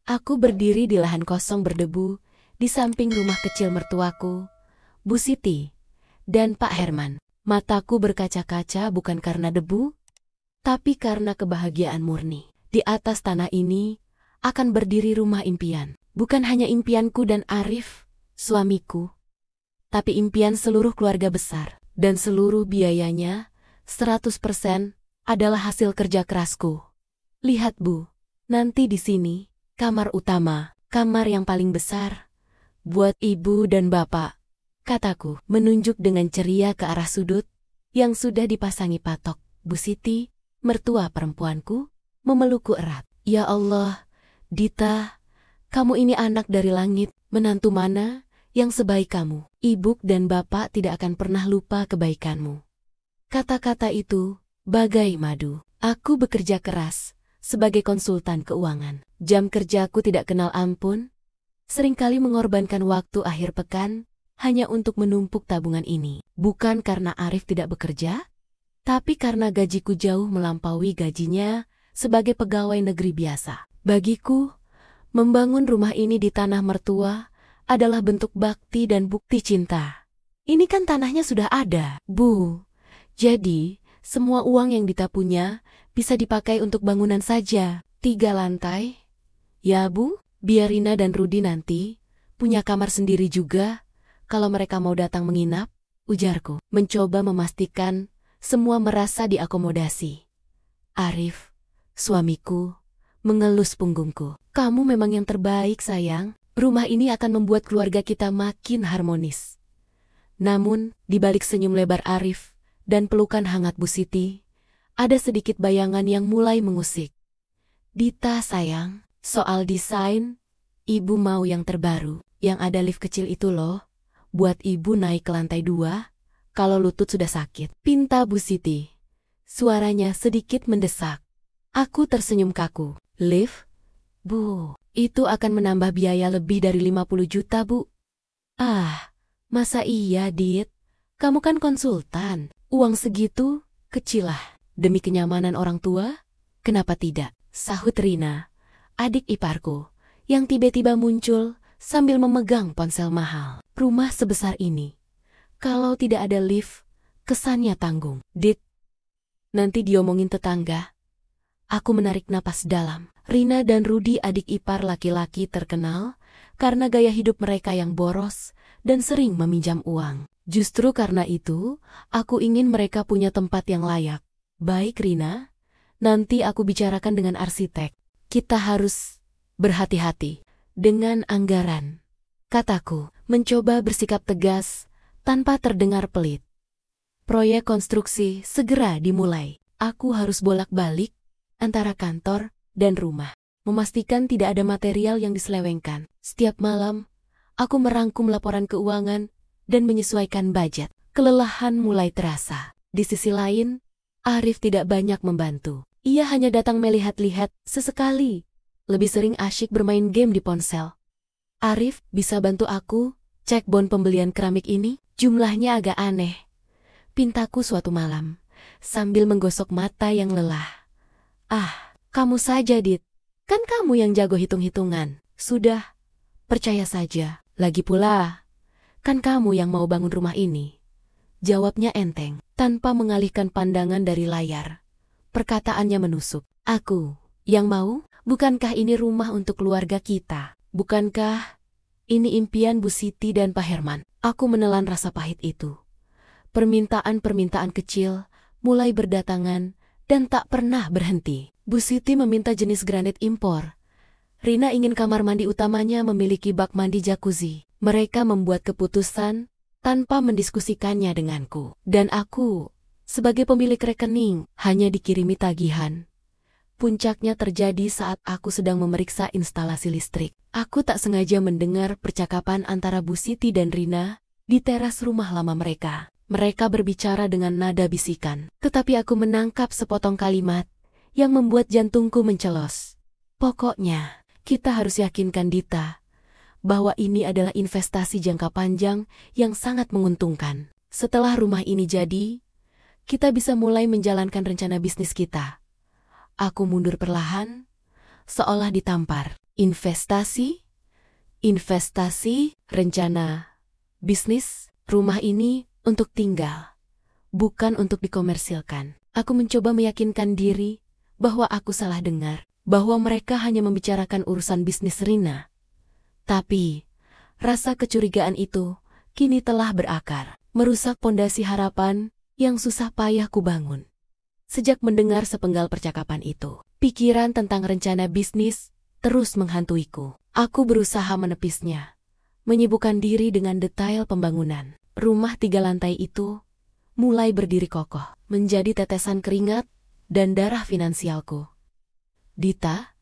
Aku berdiri di lahan kosong berdebu, di samping rumah kecil mertuaku, Bu Siti, dan Pak Herman. Mataku berkaca-kaca bukan karena debu, tapi karena kebahagiaan murni. Di atas tanah ini akan berdiri rumah impian. Bukan hanya impianku dan Arif, suamiku, tapi impian seluruh keluarga besar. Dan seluruh biayanya, 100% adalah hasil kerja kerasku. Lihat Bu, nanti di sini, kamar utama, kamar yang paling besar, buat ibu dan bapak, kataku, menunjuk dengan ceria ke arah sudut, yang sudah dipasangi patok. Bu Siti, mertua perempuanku, memelukku erat. Ya Allah, Dita, kamu ini anak dari langit, menantu mana yang sebaik kamu. Ibu dan bapak tidak akan pernah lupa kebaikanmu. Kata-kata itu bagai madu. Aku bekerja keras sebagai konsultan keuangan. Jam kerjaku tidak kenal ampun. Seringkali mengorbankan waktu akhir pekan hanya untuk menumpuk tabungan ini. Bukan karena Arif tidak bekerja, tapi karena gajiku jauh melampaui gajinya sebagai pegawai negeri biasa. Bagiku, membangun rumah ini di tanah mertua adalah bentuk bakti dan bukti cinta. Ini kan tanahnya sudah ada, Bu. Jadi, semua uang yang Dita punya bisa dipakai untuk bangunan saja. 3 lantai. Ya Bu, biar Rina dan Rudi nanti punya kamar sendiri juga kalau mereka mau datang menginap, ujarku. Mencoba memastikan semua merasa diakomodasi. Arif, suamiku, mengelus punggungku. Kamu memang yang terbaik, sayang. Rumah ini akan membuat keluarga kita makin harmonis. Namun, di balik senyum lebar Arif dan pelukan hangat Bu Siti, ada sedikit bayangan yang mulai mengusik. Dita sayang, soal desain, ibu mau yang terbaru, yang ada lift kecil itu loh, buat ibu naik ke lantai 2, kalau lutut sudah sakit. Pinta Bu Siti. Suaranya sedikit mendesak. Aku tersenyum kaku. Lift? Bu, itu akan menambah biaya lebih dari 50 juta, Bu. Ah, masa iya, Dit? Kamu kan konsultan. Uang segitu, kecil lah. Demi kenyamanan orang tua? Kenapa tidak? Sahut Rina, adik iparku, yang tiba-tiba muncul sambil memegang ponsel mahal. Rumah sebesar ini, kalau tidak ada lift, kesannya tanggung. Dit, nanti diomongin tetangga. Aku menarik napas dalam. Rina dan Rudi adik ipar laki-laki terkenal karena gaya hidup mereka yang boros dan sering meminjam uang. Justru karena itu, aku ingin mereka punya tempat yang layak. Baik Rina, nanti aku bicarakan dengan arsitek. Kita harus berhati-hati dengan anggaran, kataku, mencoba bersikap tegas tanpa terdengar pelit. Proyek konstruksi segera dimulai. Aku harus bolak-balik antara kantor dan rumah, memastikan tidak ada material yang diselewengkan. Setiap malam, aku merangkum laporan keuangan dan menyesuaikan budget. Kelelahan mulai terasa. Di sisi lain, Arif tidak banyak membantu. Ia hanya datang melihat-lihat sesekali. Lebih sering asyik bermain game di ponsel. Arif, bisa bantu aku cek bon pembelian keramik ini? Jumlahnya agak aneh. Pintaku suatu malam, sambil menggosok mata yang lelah. Ah, kamu saja, Dit. Kan kamu yang jago hitung-hitungan. Sudah, percaya saja. Lagi pula, kan kamu yang mau bangun rumah ini. Jawabnya enteng, tanpa mengalihkan pandangan dari layar. Perkataannya menusuk. Aku yang mau? Bukankah ini rumah untuk keluarga kita? Bukankah ini impian Bu Siti dan Pak Herman? Aku menelan rasa pahit itu. Permintaan-permintaan kecil mulai berdatangan dan tak pernah berhenti. Bu Siti meminta jenis granit impor. Rina ingin kamar mandi utamanya memiliki bak mandi jacuzzi. Mereka membuat keputusan tanpa mendiskusikannya denganku. Dan aku, sebagai pemilik rekening, hanya dikirimi tagihan. Puncaknya terjadi saat aku sedang memeriksa instalasi listrik. Aku tak sengaja mendengar percakapan antara Bu Siti dan Rina di teras rumah lama mereka. Mereka berbicara dengan nada bisikan, tetapi aku menangkap sepotong kalimat yang membuat jantungku mencelos. Pokoknya, kita harus yakinkan Dita bahwa ini adalah investasi jangka panjang yang sangat menguntungkan. Setelah rumah ini jadi, kita bisa mulai menjalankan rencana bisnis kita. Aku mundur perlahan, seolah ditampar. Investasi? Investasi, rencana, bisnis, rumah ini untuk tinggal, bukan untuk dikomersilkan. Aku mencoba meyakinkan diri bahwa aku salah dengar, bahwa mereka hanya membicarakan urusan bisnis Rina. Tapi, rasa kecurigaan itu kini telah berakar, merusak pondasi harapan yang susah payah kubangun. Sejak mendengar sepenggal percakapan itu, pikiran tentang rencana bisnis terus menghantuiku. Aku berusaha menepisnya, menyibukkan diri dengan detail pembangunan. Rumah 3 lantai itu mulai berdiri kokoh, menjadi tetesan keringat dan darah finansialku. Dita,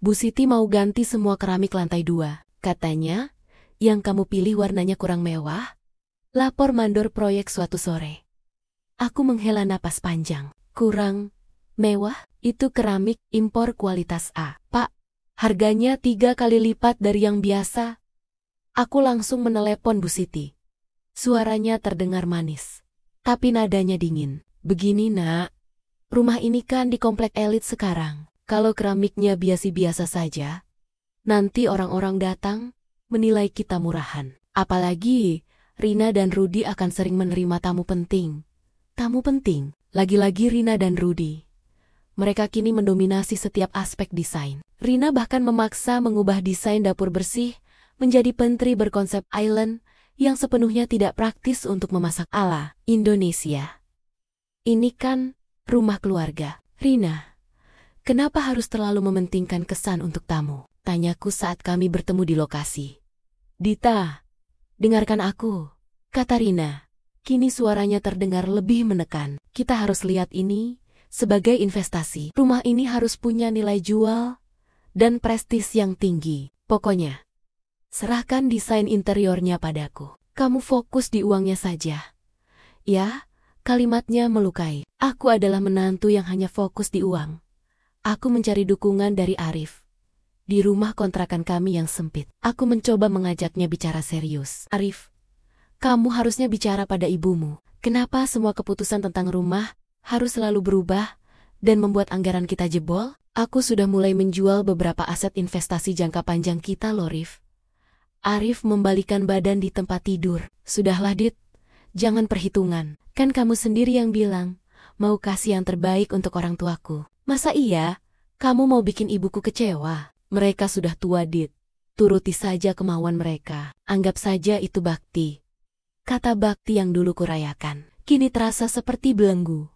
Bu Siti mau ganti semua keramik lantai 2. Katanya, yang kamu pilih warnanya kurang mewah. Lapor mandor proyek suatu sore. Aku menghela napas panjang. Kurang mewah? Itu keramik impor kualitas A. Pak, harganya 3 kali lipat dari yang biasa. Aku langsung menelepon Bu Siti. Suaranya terdengar manis, tapi nadanya dingin. Begini nak, rumah ini kan di komplek elit sekarang. Kalau keramiknya biasa-biasa saja, nanti orang-orang datang menilai kita murahan. Apalagi Rina dan Rudi akan sering menerima tamu penting. Tamu penting, lagi-lagi Rina dan Rudi. Mereka kini mendominasi setiap aspek desain. Rina bahkan memaksa mengubah desain dapur bersih menjadi pantry berkonsep island yang sepenuhnya tidak praktis untuk memasak ala Indonesia. Ini kan rumah keluarga. Rina, kenapa harus terlalu mementingkan kesan untuk tamu? Tanyaku saat kami bertemu di lokasi. Dita, dengarkan aku, kata Rina. Kini suaranya terdengar lebih menekan. Kita harus lihat ini sebagai investasi. Rumah ini harus punya nilai jual dan prestis yang tinggi. Pokoknya, serahkan desain interiornya padaku. Kamu fokus di uangnya saja. Ya, kalimatnya melukai. Aku adalah menantu yang hanya fokus di uang. Aku mencari dukungan dari Arif. Di rumah kontrakan kami yang sempit, aku mencoba mengajaknya bicara serius. Arif, kamu harusnya bicara pada ibumu. Kenapa semua keputusan tentang rumah harus selalu berubah dan membuat anggaran kita jebol? Aku sudah mulai menjual beberapa aset investasi jangka panjang kita loh, Rif. Arif membalikan badan di tempat tidur. Sudahlah, Dit. Jangan perhitungan. Kan kamu sendiri yang bilang, mau kasih yang terbaik untuk orang tuaku. Masa iya, kamu mau bikin ibuku kecewa? Mereka sudah tua, Dit. Turuti saja kemauan mereka. Anggap saja itu bakti. Kata bakti yang dulu kurayakan, kini terasa seperti belenggu.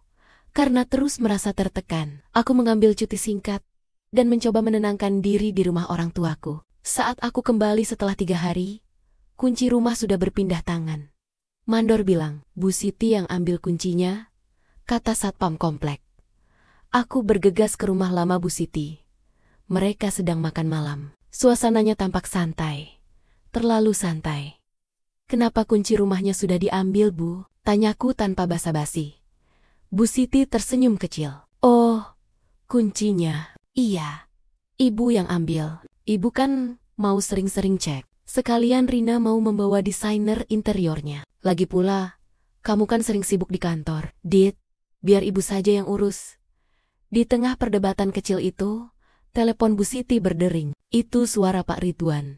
Karena terus merasa tertekan, aku mengambil cuti singkat dan mencoba menenangkan diri di rumah orang tuaku. Saat aku kembali setelah 3 hari, kunci rumah sudah berpindah tangan. Mandor bilang, Bu Siti yang ambil kuncinya, kata satpam komplek. Aku bergegas ke rumah lama Bu Siti. Mereka sedang makan malam. Suasananya tampak santai. Terlalu santai. Kenapa kunci rumahnya sudah diambil, Bu? Tanyaku tanpa basa-basi. Bu Siti tersenyum kecil. Oh, kuncinya. Iya, Ibu yang ambil. Ibu kan mau sering-sering cek. Sekalian Rina mau membawa desainer interiornya. Lagi pula, kamu kan sering sibuk di kantor. Dit, biar ibu saja yang urus. Di tengah perdebatan kecil itu, telepon Bu Siti berdering. Itu suara Pak Ridwan,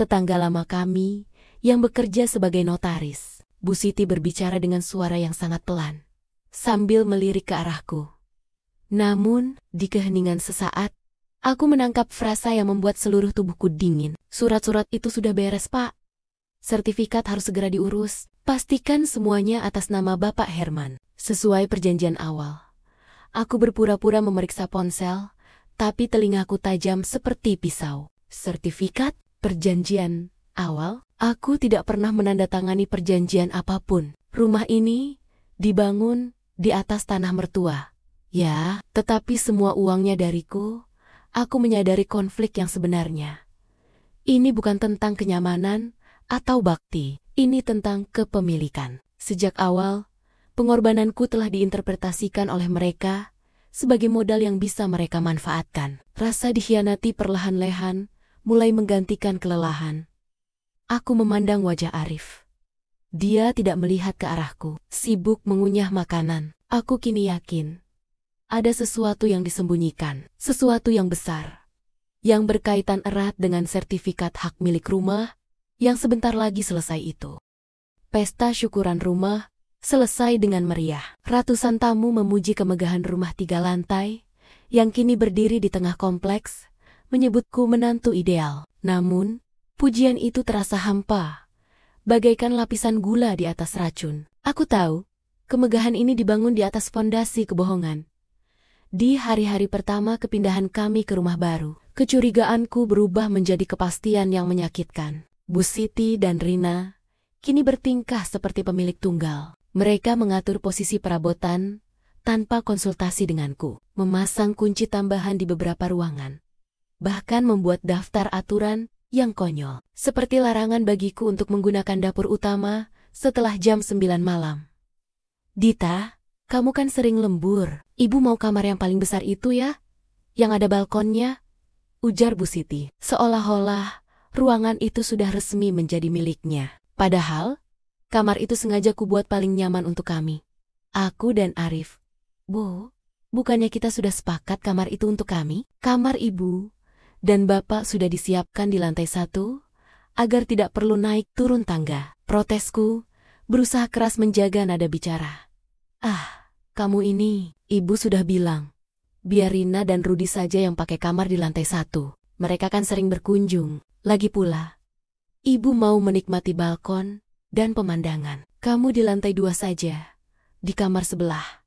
tetangga lama kami yang bekerja sebagai notaris. Bu Siti berbicara dengan suara yang sangat pelan, sambil melirik ke arahku. Namun, di keheningan sesaat, aku menangkap frasa yang membuat seluruh tubuhku dingin. Surat-surat itu sudah beres, Pak. Sertifikat harus segera diurus. Pastikan semuanya atas nama Bapak Herman. Sesuai perjanjian awal. Aku berpura-pura memeriksa ponsel, tapi telingaku tajam seperti pisau. Sertifikat? Perjanjian awal? Aku tidak pernah menandatangani perjanjian apapun. Rumah ini dibangun di atas tanah mertua. Ya, tetapi semua uangnya dariku. Aku menyadari konflik yang sebenarnya. Ini bukan tentang kenyamanan atau bakti. Ini tentang kepemilikan. Sejak awal, pengorbananku telah diinterpretasikan oleh mereka sebagai modal yang bisa mereka manfaatkan. Rasa dikhianati perlahan-lahan mulai menggantikan kelelahan. Aku memandang wajah Arif. Dia tidak melihat ke arahku, sibuk mengunyah makanan. Aku kini yakin ada sesuatu yang disembunyikan, sesuatu yang besar, yang berkaitan erat dengan sertifikat hak milik rumah yang sebentar lagi selesai itu. Pesta syukuran rumah selesai dengan meriah. Ratusan tamu memuji kemegahan rumah 3 lantai yang kini berdiri di tengah kompleks, menyebutku menantu ideal. Namun, pujian itu terasa hampa, bagaikan lapisan gula di atas racun. Aku tahu, kemegahan ini dibangun di atas fondasi kebohongan. Di hari-hari pertama kepindahan kami ke rumah baru, kecurigaanku berubah menjadi kepastian yang menyakitkan. Bu Siti dan Rina kini bertingkah seperti pemilik tunggal. Mereka mengatur posisi perabotan tanpa konsultasi denganku, memasang kunci tambahan di beberapa ruangan, bahkan membuat daftar aturan yang konyol, seperti larangan bagiku untuk menggunakan dapur utama setelah jam 9 malam. Dita, kamu kan sering lembur. Ibu mau kamar yang paling besar itu ya? Yang ada balkonnya? Ujar Bu Siti, seolah-olah ruangan itu sudah resmi menjadi miliknya. Padahal, kamar itu sengaja kubuat paling nyaman untuk kami, aku dan Arif. Bu, bukannya kita sudah sepakat kamar itu untuk kami? Kamar ibu dan bapak sudah disiapkan di lantai 1, agar tidak perlu naik turun tangga. Protesku berusaha keras menjaga nada bicara. Kamu ini, ibu sudah bilang, biar Rina dan Rudi saja yang pakai kamar di lantai 1. Mereka kan sering berkunjung. Lagi pula, ibu mau menikmati balkon dan pemandangan. Kamu di lantai 2 saja, di kamar sebelah.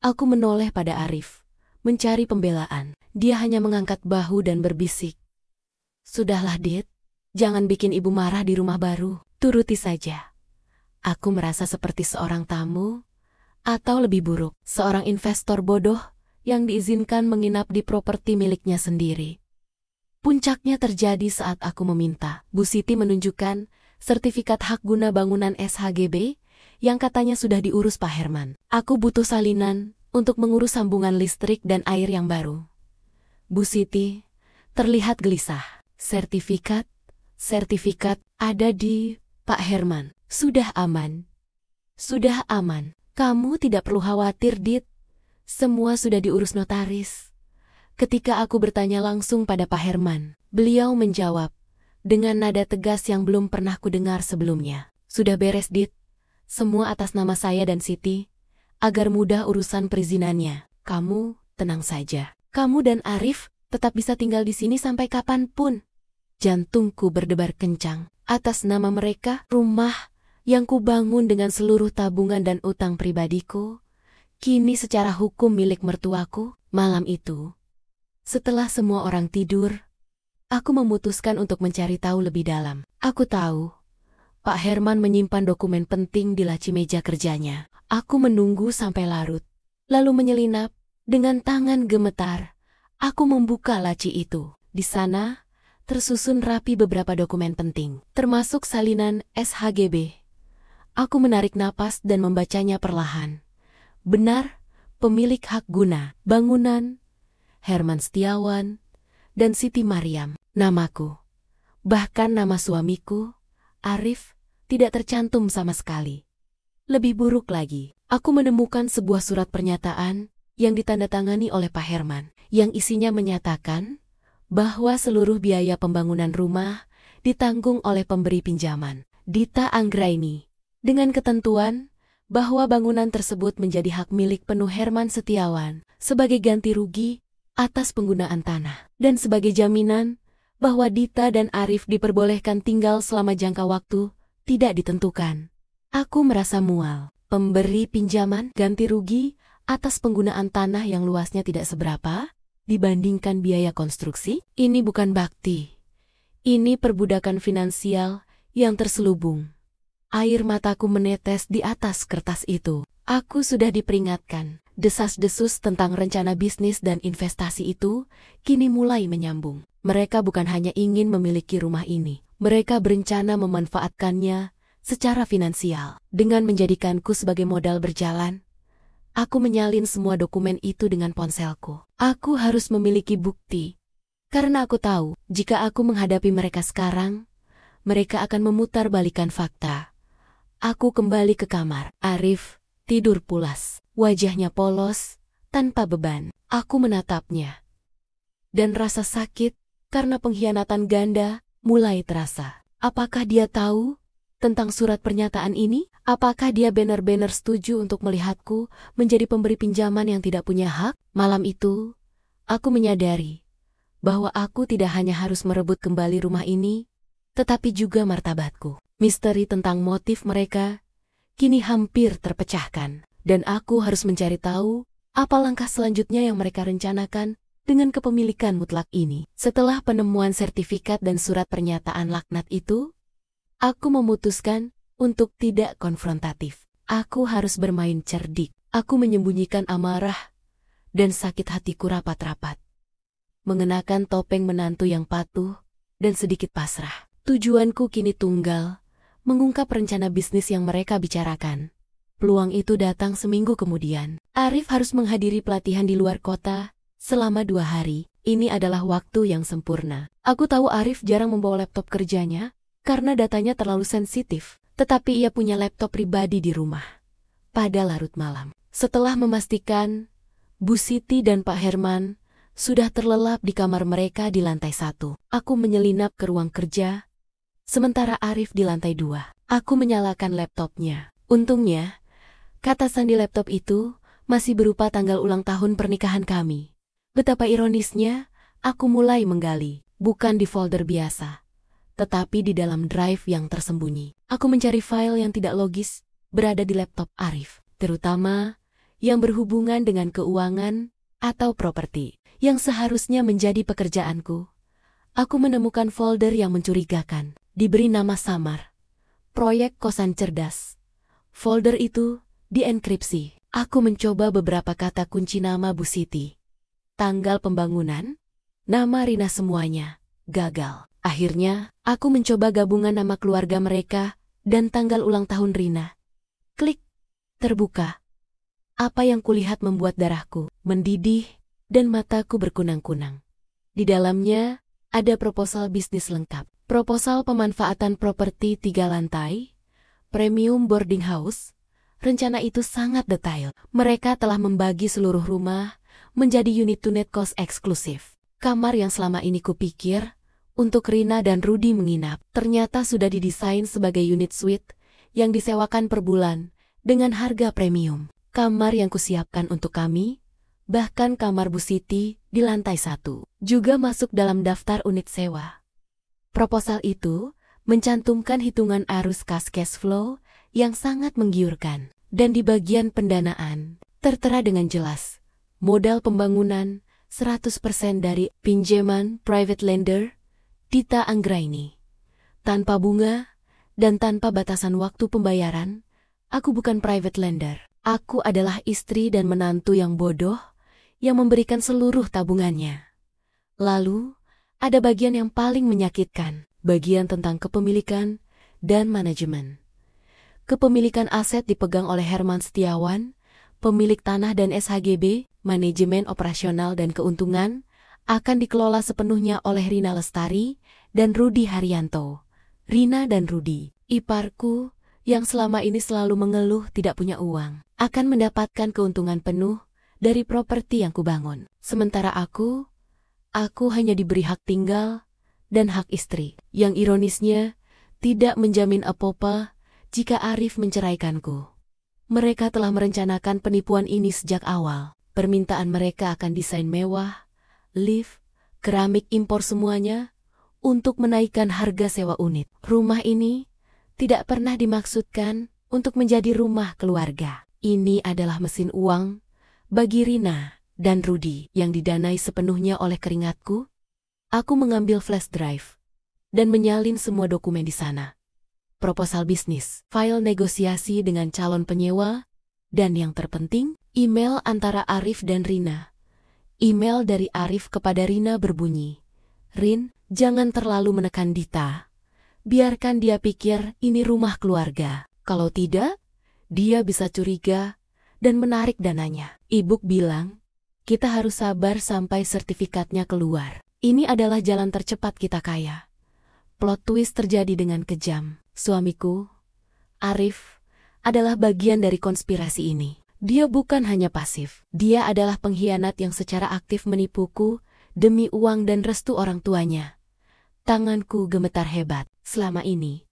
Aku menoleh pada Arif, mencari pembelaan. Dia hanya mengangkat bahu dan berbisik. Sudahlah, Dit. Jangan bikin ibu marah di rumah baru. Turuti saja. Aku merasa seperti seorang tamu, atau lebih buruk, seorang investor bodoh yang diizinkan menginap di properti miliknya sendiri. Puncaknya terjadi saat aku meminta. Bu Siti menunjukkan sertifikat hak guna bangunan SHGB yang katanya sudah diurus Pak Herman. Aku butuh salinan untuk mengurus sambungan listrik dan air yang baru. Bu Siti terlihat gelisah. Sertifikat ada di Pak Herman. Sudah aman. Sudah aman. Kamu tidak perlu khawatir, Dit. Semua sudah diurus notaris. Ketika aku bertanya langsung pada Pak Herman, beliau menjawab dengan nada tegas yang belum pernah kudengar sebelumnya. Sudah beres, Dit. Semua atas nama saya dan Siti, agar mudah urusan perizinannya. Kamu tenang saja. Kamu dan Arif tetap bisa tinggal di sini sampai kapanpun. Jantungku berdebar kencang. Atas nama mereka, rumah yang kubangun dengan seluruh tabungan dan utang pribadiku, kini secara hukum milik mertuaku. Malam itu, setelah semua orang tidur, aku memutuskan untuk mencari tahu lebih dalam. Aku tahu, Pak Herman menyimpan dokumen penting di laci meja kerjanya. Aku menunggu sampai larut, lalu menyelinap. Dengan tangan gemetar, aku membuka laci itu. Di sana, tersusun rapi beberapa dokumen penting, termasuk salinan SHGB. Aku menarik napas dan membacanya perlahan. Benar, pemilik hak guna bangunan, Herman Setiawan, dan Siti Mariam, namaku. Bahkan nama suamiku, Arif, tidak tercantum sama sekali. Lebih buruk lagi, aku menemukan sebuah surat pernyataan yang ditandatangani oleh Pak Herman, yang isinya menyatakan bahwa seluruh biaya pembangunan rumah ditanggung oleh pemberi pinjaman, Dita Anggraini, dengan ketentuan bahwa bangunan tersebut menjadi hak milik penuh Herman Setiawan sebagai ganti rugi atas penggunaan tanah, dan sebagai jaminan bahwa Dita dan Arif diperbolehkan tinggal selama jangka waktu tidak ditentukan. Aku merasa mual. Pemberi pinjaman ganti rugi atas penggunaan tanah yang luasnya tidak seberapa dibandingkan biaya konstruksi. Ini bukan bakti. Ini perbudakan finansial yang terselubung. Air mataku menetes di atas kertas itu. Aku sudah diperingatkan. Desas-desus tentang rencana bisnis dan investasi itu kini mulai menyambung. Mereka bukan hanya ingin memiliki rumah ini. Mereka berencana memanfaatkannya secara finansial. Dengan menjadikanku sebagai modal berjalan, aku menyalin semua dokumen itu dengan ponselku. Aku harus memiliki bukti. Karena aku tahu, jika aku menghadapi mereka sekarang, mereka akan memutarbalikkan fakta. Aku kembali ke kamar. Arif tidur pulas. Wajahnya polos, tanpa beban. Aku menatapnya. Dan rasa sakit karena pengkhianatan ganda mulai terasa. Apakah dia tahu tentang surat pernyataan ini? Apakah dia benar-benar setuju untuk melihatku menjadi pemberi pinjaman yang tidak punya hak? Malam itu, aku menyadari bahwa aku tidak hanya harus merebut kembali rumah ini, tetapi juga martabatku. Misteri tentang motif mereka kini hampir terpecahkan, dan aku harus mencari tahu apa langkah selanjutnya yang mereka rencanakan dengan kepemilikan mutlak ini. Setelah penemuan sertifikat dan surat pernyataan laknat itu, aku memutuskan untuk tidak konfrontatif. Aku harus bermain cerdik. Aku menyembunyikan amarah dan sakit hatiku rapat-rapat, mengenakan topeng menantu yang patuh dan sedikit pasrah. Tujuanku kini tunggal, mengungkap rencana bisnis yang mereka bicarakan. Peluang itu datang seminggu kemudian. Arif harus menghadiri pelatihan di luar kota selama 2 hari. Ini adalah waktu yang sempurna. Aku tahu Arif jarang membawa laptop kerjanya karena datanya terlalu sensitif, tetapi ia punya laptop pribadi di rumah. Pada larut malam, setelah memastikan Bu Siti dan Pak Herman sudah terlelap di kamar mereka di lantai 1, aku menyelinap ke ruang kerja, sementara Arif di lantai 2. Aku menyalakan laptopnya. Untungnya, katasan di laptop itu masih berupa tanggal ulang tahun pernikahan kami. Betapa ironisnya, aku mulai menggali, bukan di folder biasa, tetapi di dalam drive yang tersembunyi. Aku mencari file yang tidak logis berada di laptop Arif, terutama yang berhubungan dengan keuangan atau properti, yang seharusnya menjadi pekerjaanku. Aku menemukan folder yang mencurigakan, diberi nama samar, Proyek Kosan Cerdas. Folder itu dienkripsi. Aku mencoba beberapa kata kunci nama Bu Siti, tanggal pembangunan, nama Rina, semuanya gagal. Akhirnya, aku mencoba gabungan nama keluarga mereka dan tanggal ulang tahun Rina. Klik, terbuka. Apa yang kulihat membuat darahku mendidih dan mataku berkunang-kunang. Di dalamnya ada proposal bisnis lengkap. Proposal pemanfaatan properti 3 lantai, premium boarding house. Rencana itu sangat detail. Mereka telah membagi seluruh rumah menjadi unit-unit kos eksklusif. Kamar yang selama ini kupikir untuk Rina dan Rudy menginap, ternyata sudah didesain sebagai unit suite yang disewakan per bulan dengan harga premium. Kamar yang kusiapkan untuk kami, bahkan kamar Bu Siti di lantai 1, juga masuk dalam daftar unit sewa. Proposal itu mencantumkan hitungan arus kas cash flow yang sangat menggiurkan, dan di bagian pendanaan tertera dengan jelas, modal pembangunan 100% dari pinjaman private lender Dita Anggraini, tanpa bunga dan tanpa batasan waktu pembayaran. Aku bukan private lender. Aku adalah istri dan menantu yang bodoh yang memberikan seluruh tabungannya. Lalu, ada bagian yang paling menyakitkan, bagian tentang kepemilikan dan manajemen. Kepemilikan aset dipegang oleh Herman Setiawan, pemilik tanah, dan SHGB, manajemen operasional dan keuntungan, akan dikelola sepenuhnya oleh Rina Lestari dan Rudy Haryanto. Rina dan Rudy, iparku yang selama ini selalu mengeluh tidak punya uang, akan mendapatkan keuntungan penuh dari properti yang kubangun. Sementara aku hanya diberi hak tinggal dan hak istri, yang ironisnya tidak menjamin apa-apa jika Arif menceraikanku. Mereka telah merencanakan penipuan ini sejak awal. Permintaan mereka akan desain mewah, lift, keramik impor, semuanya untuk menaikkan harga sewa unit. Rumah ini tidak pernah dimaksudkan untuk menjadi rumah keluarga. Ini adalah mesin uang bagi Rina dan Rudy yang didanai sepenuhnya oleh keringatku. Aku mengambil flash drive dan menyalin semua dokumen di sana. Proposal bisnis, file negosiasi dengan calon penyewa, dan yang terpenting, email antara Arif dan Rina. Email dari Arif kepada Rina berbunyi, "Rin, jangan terlalu menekan Dita. Biarkan dia pikir ini rumah keluarga. Kalau tidak, dia bisa curiga dan menarik dananya." Ibu bilang, "Kita harus sabar sampai sertifikatnya keluar. Ini adalah jalan tercepat kita kaya." Plot twist terjadi dengan kejam. Suamiku, Arif, adalah bagian dari konspirasi ini. Dia bukan hanya pasif. Dia adalah pengkhianat yang secara aktif menipuku Demi uang dan restu orang tuanya. Tanganku gemetar hebat. Selama ini,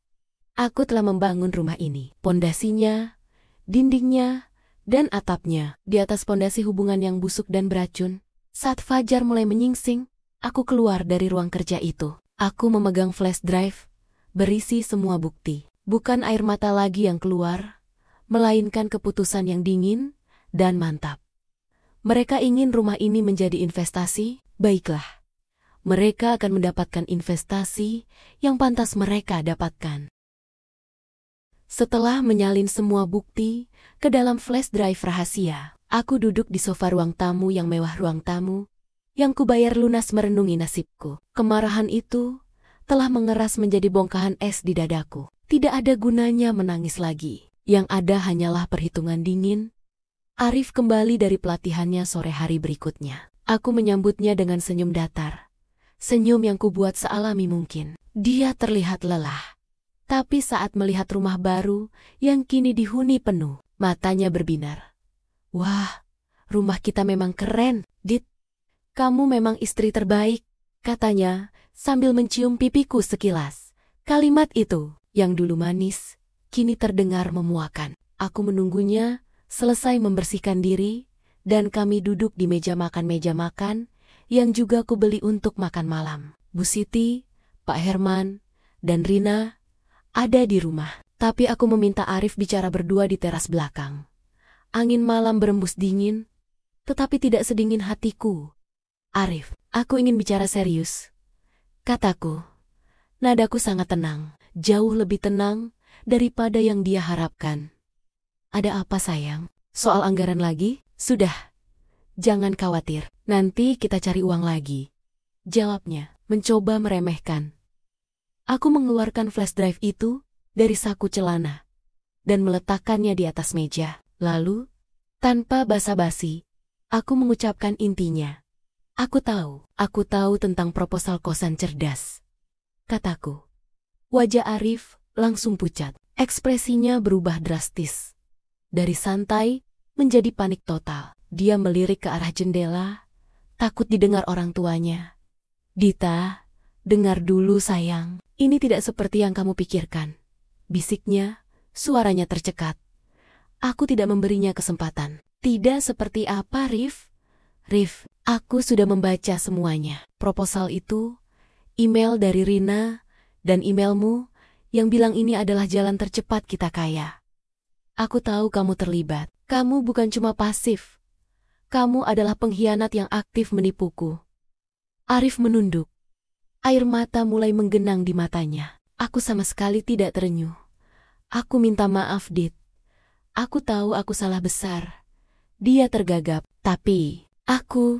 aku telah membangun rumah ini. Pondasinya, dindingnya, dan atapnya. Di atas pondasi hubungan yang busuk dan beracun. Saat fajar mulai menyingsing, aku keluar dari ruang kerja itu. Aku memegang flash drive, berisi semua bukti. Bukan air mata lagi yang keluar, melainkan keputusan yang dingin dan mantap. Mereka ingin rumah ini menjadi investasi, baiklah. Mereka akan mendapatkan investasi yang pantas mereka dapatkan. Setelah menyalin semua bukti ke dalam flash drive rahasia, aku duduk di sofa ruang tamu yang mewah, ruang tamu yang kubayar lunas, merenungi nasibku. Kemarahan itu telah mengeras menjadi bongkahan es di dadaku. Tidak ada gunanya menangis lagi. Yang ada hanyalah perhitungan dingin. Arif kembali dari pelatihannya sore hari berikutnya. Aku menyambutnya dengan senyum datar. Senyum yang kubuat sealami mungkin. Dia terlihat lelah. Tapi saat melihat rumah baru yang kini dihuni penuh, matanya berbinar. Wah, rumah kita memang keren, Dit. Kamu memang istri terbaik, katanya sambil mencium pipiku sekilas. Kalimat itu, yang dulu manis, kini terdengar memuakan. Aku menunggunya selesai membersihkan diri, dan kami duduk di meja makan yang juga kubeli untuk makan malam. Bu Siti, Pak Herman, dan Rina ada di rumah. Tapi aku meminta Arif bicara berdua di teras belakang. Angin malam berembus dingin, tetapi tidak sedingin hatiku. Arif, aku ingin bicara serius, kataku. Nadaku sangat tenang, jauh lebih tenang daripada yang dia harapkan. Ada apa sayang? Soal anggaran lagi? Sudah. Jangan khawatir, nanti kita cari uang lagi. Jawabnya, mencoba meremehkan. Aku mengeluarkan flash drive itu dari saku celana dan meletakkannya di atas meja. Lalu, tanpa basa-basi, aku mengucapkan intinya. Aku tahu tentang proposal kosan cerdas, kataku. Wajah Arif langsung pucat. Ekspresinya berubah drastis. Dari santai menjadi panik total. Dia melirik ke arah jendela, takut didengar orang tuanya. Dita, dengar dulu sayang. Ini tidak seperti yang kamu pikirkan, bisiknya, suaranya tercekat. Aku tidak memberinya kesempatan. Tidak seperti apa, Rif? Rif, aku sudah membaca semuanya. Proposal itu, email dari Rina, dan emailmu yang bilang ini adalah jalan tercepat kita kaya. Aku tahu kamu terlibat. Kamu bukan cuma pasif. Kamu adalah pengkhianat yang aktif menipuku. Arif menunduk. Air mata mulai menggenang di matanya. Aku sama sekali tidak terenyuh. Aku minta maaf, Dit. Aku tahu aku salah besar. Dia tergagap. Tapi, aku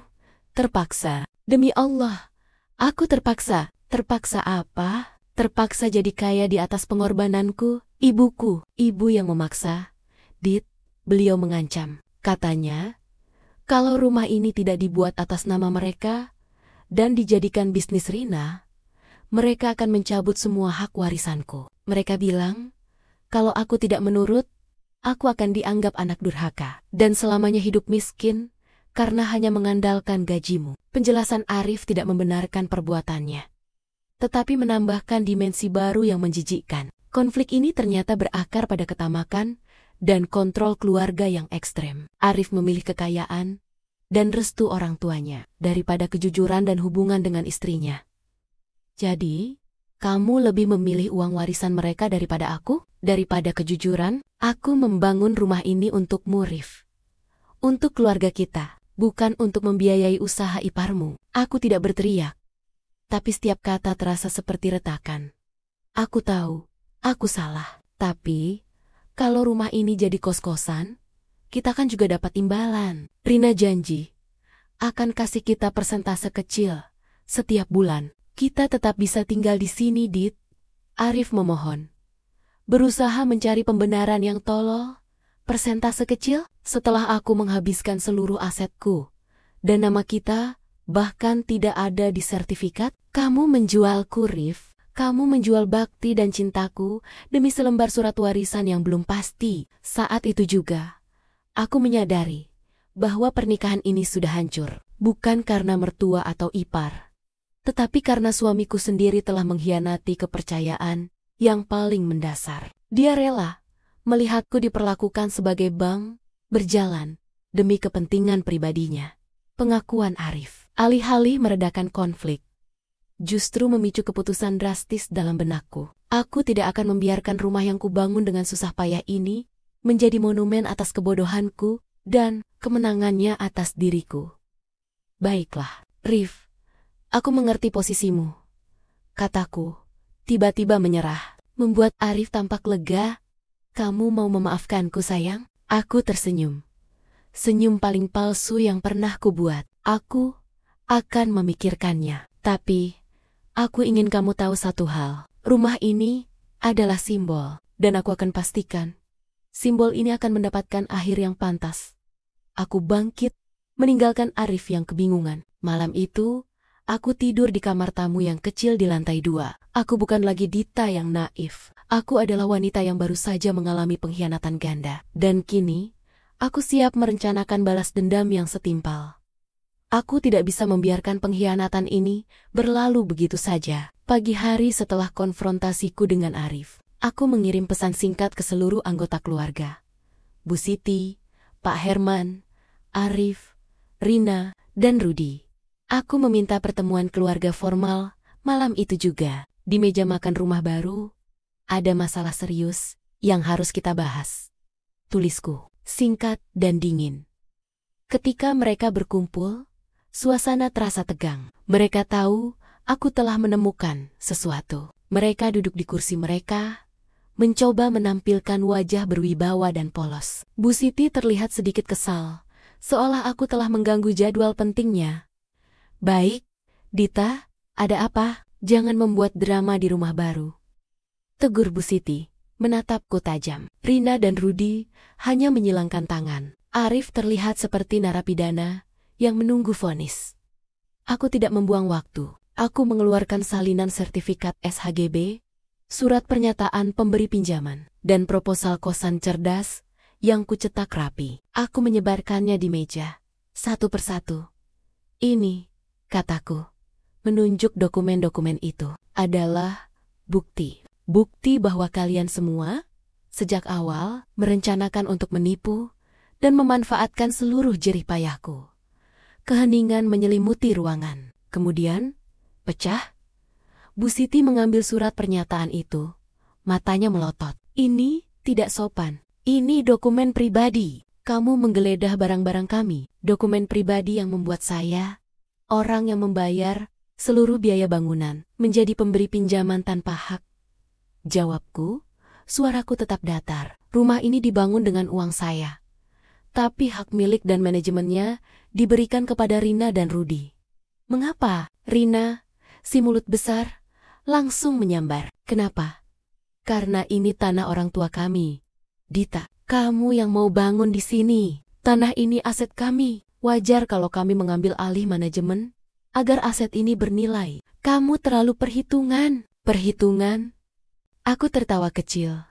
terpaksa. Demi Allah, aku terpaksa. Terpaksa apa? Terpaksa jadi kaya di atas pengorbananku. Ibuku, ibu yang memaksa. Dit, beliau mengancam. Katanya, kalau rumah ini tidak dibuat atas nama mereka dan dijadikan bisnis Rina, mereka akan mencabut semua hak warisanku. Mereka bilang, kalau aku tidak menurut, aku akan dianggap anak durhaka dan selamanya hidup miskin karena hanya mengandalkan gajimu. Penjelasan Arif tidak membenarkan perbuatannya, tetapi menambahkan dimensi baru yang menjijikkan. Konflik ini ternyata berakar pada ketamakan dan kontrol keluarga yang ekstrem. Arif memilih kekayaan dan restu orang tuanya daripada kejujuran dan hubungan dengan istrinya. Jadi, kamu lebih memilih uang warisan mereka daripada aku? Daripada kejujuran? Aku membangun rumah ini untukmu, Rif. Untuk keluarga kita, bukan untuk membiayai usaha iparmu. Aku tidak berteriak, tapi setiap kata terasa seperti retakan. Aku tahu, aku salah. Tapi, kalau rumah ini jadi kos-kosan, kita kan juga dapat imbalan. Rina janji akan kasih kita persentase kecil setiap bulan. Kita tetap bisa tinggal di sini, Dit. Arif memohon. Berusaha mencari pembenaran yang tolol. Persentase kecil? Setelah aku menghabiskan seluruh asetku dan nama kita bahkan tidak ada di sertifikat, kamu menjualku, Rif. Kamu menjual bakti dan cintaku demi selembar surat warisan yang belum pasti. Saat itu juga, aku menyadari bahwa pernikahan ini sudah hancur. bukan karena mertua atau ipar, tetapi karena suamiku sendiri telah mengkhianati kepercayaan yang paling mendasar. Dia rela melihatku diperlakukan sebagai bank berjalan demi kepentingan pribadinya. Pengakuan Arif, alih-alih meredakan konflik, justru memicu keputusan drastis dalam benakku. Aku tidak akan membiarkan rumah yang kubangun dengan susah payah ini menjadi monumen atas kebodohanku dan kemenangannya atas diriku. Baiklah, Rif, aku mengerti posisimu, kataku, tiba-tiba menyerah. Membuat Arif tampak lega. Kamu mau memaafkanku, sayang? Aku tersenyum. Senyum paling palsu yang pernah kubuat. Aku akan memikirkannya. Tapi, aku ingin kamu tahu satu hal. Rumah ini adalah simbol, dan aku akan pastikan simbol ini akan mendapatkan akhir yang pantas. Aku bangkit, meninggalkan Arif yang kebingungan. Malam itu, aku tidur di kamar tamu yang kecil di lantai 2. Aku bukan lagi Dita yang naif. Aku adalah wanita yang baru saja mengalami pengkhianatan ganda. Dan kini, aku siap merencanakan balas dendam yang setimpal. Aku tidak bisa membiarkan pengkhianatan ini berlalu begitu saja. Pagi hari setelah konfrontasiku dengan Arif, aku mengirim pesan singkat ke seluruh anggota keluarga. Bu Siti, Pak Herman, Arif, Rina, dan Rudi. Aku meminta pertemuan keluarga formal malam itu juga. Di meja makan rumah baru, ada masalah serius yang harus kita bahas. Tulisku, singkat dan dingin. Ketika mereka berkumpul, suasana terasa tegang. Mereka tahu aku telah menemukan sesuatu. Mereka duduk di kursi mereka, mencoba menampilkan wajah berwibawa dan polos. Bu Siti terlihat sedikit kesal, seolah aku telah mengganggu jadwal pentingnya. Baik, Dita, ada apa? Jangan membuat drama di rumah baru, tegur Bu Siti, menatapku tajam. Rina dan Rudi hanya menyilangkan tangan. Arif terlihat seperti narapidana yang menunggu vonis. Aku tidak membuang waktu. Aku mengeluarkan salinan sertifikat SHGB, surat pernyataan pemberi pinjaman, dan proposal kosan cerdas yang kucetak rapi. Aku menyebarkannya di meja, satu persatu. Ini, kataku, menunjuk dokumen-dokumen itu adalah bukti. Bukti bahwa kalian semua, sejak awal, merencanakan untuk menipu dan memanfaatkan seluruh jerih payahku. Keheningan menyelimuti ruangan. Kemudian, pecah. Bu Siti mengambil surat pernyataan itu. Matanya melotot. Ini tidak sopan. Ini dokumen pribadi. Kamu menggeledah barang-barang kami. Dokumen pribadi yang membuat saya, orang yang membayar seluruh biaya bangunan, menjadi pemberi pinjaman tanpa hak. Jawabku, suaraku tetap datar. Rumah ini dibangun dengan uang saya. Tapi hak milik dan manajemennya diberikan kepada Rina dan Rudi. Mengapa? Rina, si mulut besar, langsung menyambar. Kenapa? Karena ini tanah orang tua kami. Dita, kamu yang mau bangun di sini. Tanah ini aset kami. Wajar kalau kami mengambil alih manajemen agar aset ini bernilai. Kamu terlalu perhitungan. Perhitungan? Aku tertawa kecil.